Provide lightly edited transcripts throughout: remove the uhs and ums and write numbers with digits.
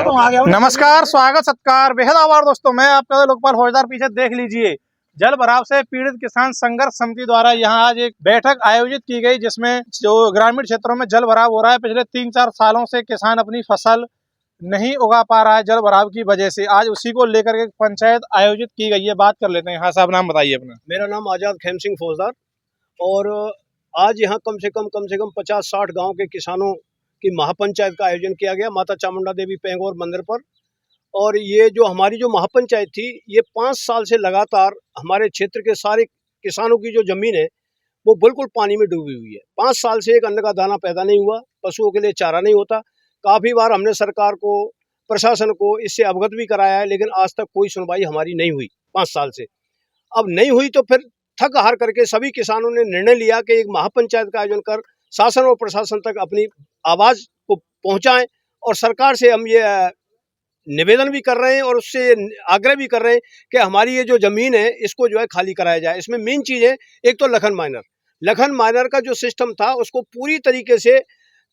नमस्कार, स्वागत सत्कार, बेहद आभार दोस्तों। मैं आपका लोकपाल फौजदार, पीछे देख लीजिए। जल भराव से पीड़ित किसान संघर्ष समिति द्वारा यहाँ आज एक बैठक आयोजित की गई, जिसमें जो ग्रामीण क्षेत्रों में जल भराव हो रहा है, पिछले 3-4 सालों से किसान अपनी फसल नहीं उगा पा रहा है जल भराव की वजह से। आज उसी को लेकर के पंचायत आयोजित की गई है। बात कर लेते हैं। हाँ साहब, नाम बताइए अपना। मेरा नाम आजाद खेम सिंह फौजदार। और आज यहाँ कम से कम 50-60 गांव के किसानों की महापंचायत का आयोजन किया गया माता चामुंडा देवी पेंगोर मंदिर पर। और ये जो हमारी जो महापंचायत थी, ये 5 साल से लगातार हमारे क्षेत्र के सारे किसानों की जो जमीन है वो बिल्कुल पानी में डूबी हुई है। 5 साल से एक अन्न का दाना पैदा नहीं हुआ, पशुओं के लिए चारा नहीं होता। काफ़ी बार हमने सरकार को, प्रशासन को इससे अवगत भी कराया है, लेकिन आज तक कोई सुनवाई हमारी नहीं हुई 5 साल से। अब नहीं हुई तो फिर थक हार करके सभी किसानों ने निर्णय लिया कि एक महापंचायत का आयोजन कर शासन और प्रशासन तक अपनी आवाज़ को पहुंचाएं। और सरकार से हम ये निवेदन भी कर रहे हैं और उससे आग्रह भी कर रहे हैं कि हमारी ये जो ज़मीन है इसको जो है खाली कराया जाए। इसमें मेन चीज़ है, एक तो लखन माइनर का जो सिस्टम था उसको पूरी तरीके से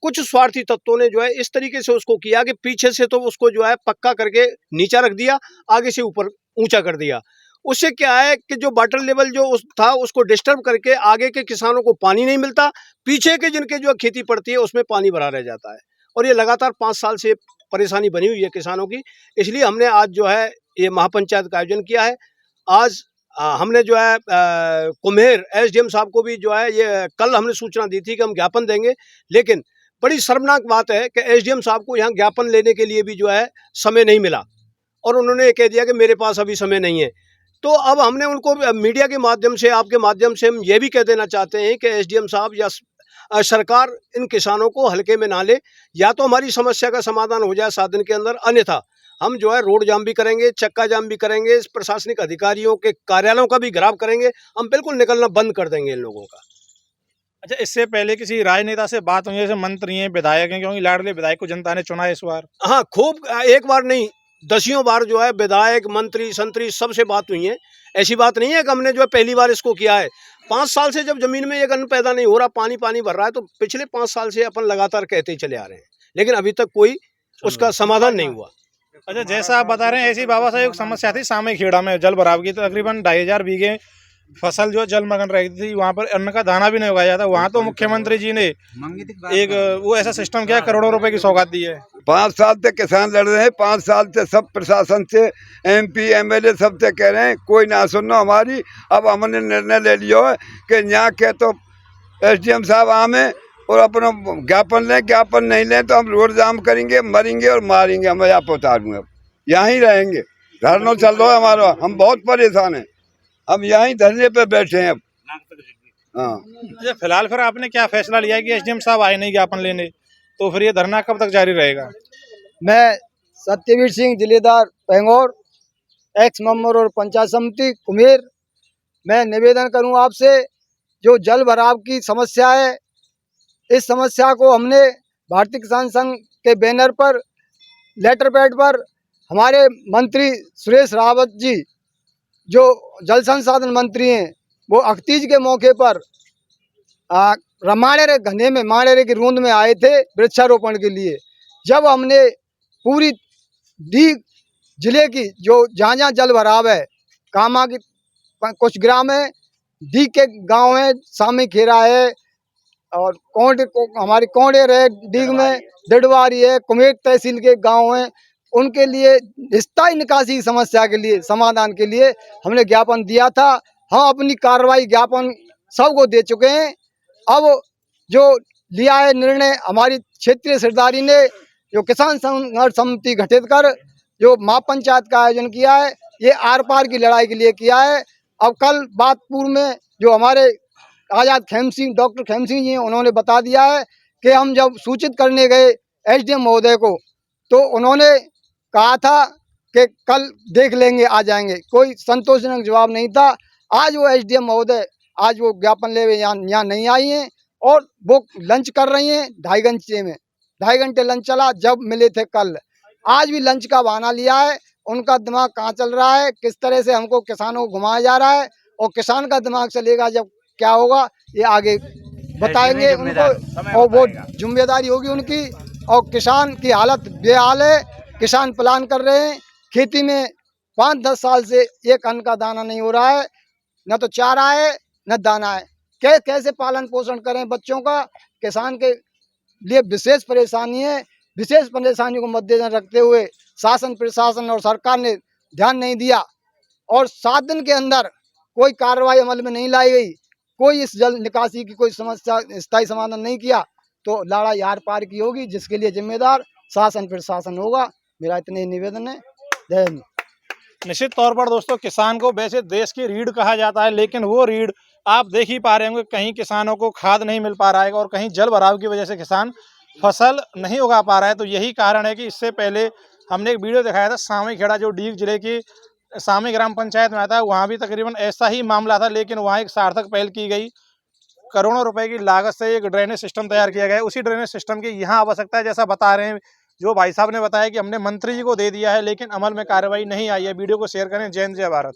कुछ स्वार्थी तत्वों ने जो है इस तरीके से उसको किया कि पीछे से तो उसको जो है पक्का करके नीचा रख दिया, आगे से ऊपर ऊंचा कर दिया। उससे क्या है कि जो वाटर लेवल जो था उसको डिस्टर्ब करके आगे के किसानों को पानी नहीं मिलता, पीछे के जिनके जो खेती पड़ती है उसमें पानी भरा रह जाता है। और ये लगातार 5 साल से परेशानी बनी हुई है किसानों की। इसलिए हमने आज जो है ये महापंचायत का आयोजन किया है। आज हमने जो है कुम्हेर एसडीएम साहब को भी जो है ये कल हमने सूचना दी थी कि हम ज्ञापन देंगे, लेकिन बड़ी शर्मनाक बात है कि एसडीएम साहब को यहाँ ज्ञापन लेने के लिए भी जो है समय नहीं मिला और उन्होंने कह दिया कि मेरे पास अभी समय नहीं है। तो अब हमने उनको मीडिया के माध्यम से, आपके माध्यम से हम ये भी कह देना चाहते हैं कि एसडीएम साहब या सरकार इन किसानों को हल्के में ना ले। या तो हमारी समस्या का समाधान हो जाए 7 दिन के अंदर, अन्यथा हम जो है रोड जाम भी करेंगे, चक्का जाम भी करेंगे, प्रशासनिक अधिकारियों के कार्यालयों का भी घेराव करेंगे। हम बिल्कुल निकलना बंद कर देंगे इन लोगों का। अच्छा, इससे पहले किसी राजनेता से बात हुई, जैसे मंत्री हैं, विधायक हैं, क्योंकि लाडले विधायक को जनता ने चुना है इस बार? हाँ, खूब, एक बार नहीं दसियों बार जो है विधायक, मंत्री, संतरी सबसे बात हुई है। ऐसी बात नहीं है कि हमने जो है पहली बार इसको किया है। 5 साल से जब जमीन में एक अन्न पैदा नहीं हो रहा, पानी भर रहा है, तो पिछले 5 साल से अपन लगातार कहते ही चले आ रहे हैं, लेकिन अभी तक कोई उसका समाधान नहीं हुआ। अच्छा, जैसा आप बता रहे हैं, ऐसी बाबा साहब समस्या थी सामयिक खेड़ा में जल भराव की। तकरीबन 2,500 बीघे फसल जो जलमग्न रही थी, वहाँ पर अन्न का दाना भी नहीं उगाया जाता। वहाँ तो मुख्यमंत्री जी ने एक वो ऐसा सिस्टम किया, करोड़ों रुपए की सौगात दी है। 5 साल से किसान लड़ रहे हैं, 5 साल से सब प्रशासन से, एमपी एमएलए सबसे कह रहे हैं, कोई ना सुनो हमारी। अब हमने निर्णय ले लिया है कि यहाँ के तो एसडीएम साहब आमे और अपना ज्ञापन लें, ज्ञापन नहीं लें तो हम रोड जाम करेंगे, मरेंगे और मारेंगे। हम यहाँ उतारूंगे, यहाँ ही रहेंगे। धरना चल रहा है हमारा, हम बहुत परेशान हैं, हम यहाँ धरने पे बैठे हैं अब। हाँ, फिलहाल फिर आपने क्या फैसला लिया है कि एसडीएम साहब आए नहीं ज्ञापन लेने, तो फिर ये धरना कब तक जारी रहेगा? मैं सत्यवीर सिंह, जिलेदार पेंगोर, एक्स मेंबर और पंचायत समिति कुम्हेर, मैं निवेदन करूं आपसे, जो जल भराव की समस्या है, इस समस्या को हमने भारतीय किसान संघ के बैनर पर, लेटर पैड पर हमारे मंत्री सुरेश रावत जी, जो जल संसाधन मंत्री हैं, वो अख्तीज के मौके पर माणेरे घने में, माणेरे की रूंद में आए थे वृक्षारोपण के लिए। जब हमने पूरी डी जिले की जो जहाँ जहाँ जल भराव है, कामा की कुछ ग्राम है, डी के गांव है, सामी खेरा है और हमारी कोंडेर है, डीग में दिडवारी है, कुमेट तहसील के गांव हैं, उनके लिए स्थायी निकासी समस्या के लिए समाधान के लिए हमने ज्ञापन दिया था। हम अपनी कार्रवाई ज्ञापन सबको दे चुके हैं। अब जो लिया है निर्णय, हमारी क्षेत्रीय सरदारी ने जो किसान संघर्ष समिति गठित कर जो महापंचायत का आयोजन किया है, ये आर पार की लड़ाई के लिए किया है। अब कल बातपुर में जो हमारे आजाद खेम सिंह, डॉक्टर खेम सिंह जी, उन्होंने बता दिया है कि हम जब सूचित करने गए एसडीएम महोदय को, तो उन्होंने कहा था कि कल देख लेंगे, आ जाएंगे। कोई संतोषजनक जवाब नहीं था। आज वो एसडीएम महोदय आज वो ज्ञापन लेवे यहाँ नहीं आई हैं और वो लंच कर रही हैं 2.5 घंटे लंच चला, जब मिले थे कल। आज भी लंच का बहाना लिया है। उनका दिमाग कहाँ चल रहा है, किस तरह से हमको किसानों को घुमाया जा रहा है, और किसान का दिमाग चलेगा जब क्या होगा ये आगे बताएंगे उनको, और वो जिम्मेदारी होगी उनकी। और किसान की हालत बेहाल है। किसान प्लान कर रहे हैं। खेती में 5-10 साल से एक अन्न का दाना नहीं हो रहा है, न तो चारा है न दाना है। कैसे पालन पोषण करें बच्चों का? किसान के लिए विशेष परेशानी है। विशेष परेशानी को मद्देनजर रखते हुए शासन प्रशासन और सरकार ने ध्यान नहीं दिया और 7 दिन के अंदर कोई कार्रवाई अमल में नहीं लाई गई, कोई इस जल निकासी की कोई समस्या स्थायी समाधान नहीं किया, तो लड़ाई आर पार की होगी, जिसके लिए जिम्मेदार शासन प्रशासन होगा। मेरा इतने ही निवेदन है। जय हिंद। निश्चित तौर पर दोस्तों, किसान को वैसे देश की रीढ़ कहा जाता है, लेकिन वो रीढ़ आप देख ही पा रहे होंगे, कहीं किसानों को खाद नहीं मिल पा रहा है और कहीं जल भराव की वजह से किसान फसल नहीं उगा पा रहा है। तो यही कारण है कि इससे पहले हमने एक वीडियो दिखाया था सामई खेड़ा, जो डीग जिले की सामई ग्राम पंचायत में आता है, वहाँ भी तकरीबन ऐसा ही मामला था, लेकिन वहाँ एक सार्थक पहल की गई। करोड़ों रुपए की लागत से एक ड्रेनेज सिस्टम तैयार किया गया है। उसी ड्रेनेज सिस्टम की यहाँ आवश्यकता है, जैसा बता रहे हैं जो भाई साहब ने बताया कि हमने मंत्री जी को दे दिया है, लेकिन अमल में कार्रवाई नहीं आई है। वीडियो को शेयर करें। जय हिंद, जय भारत।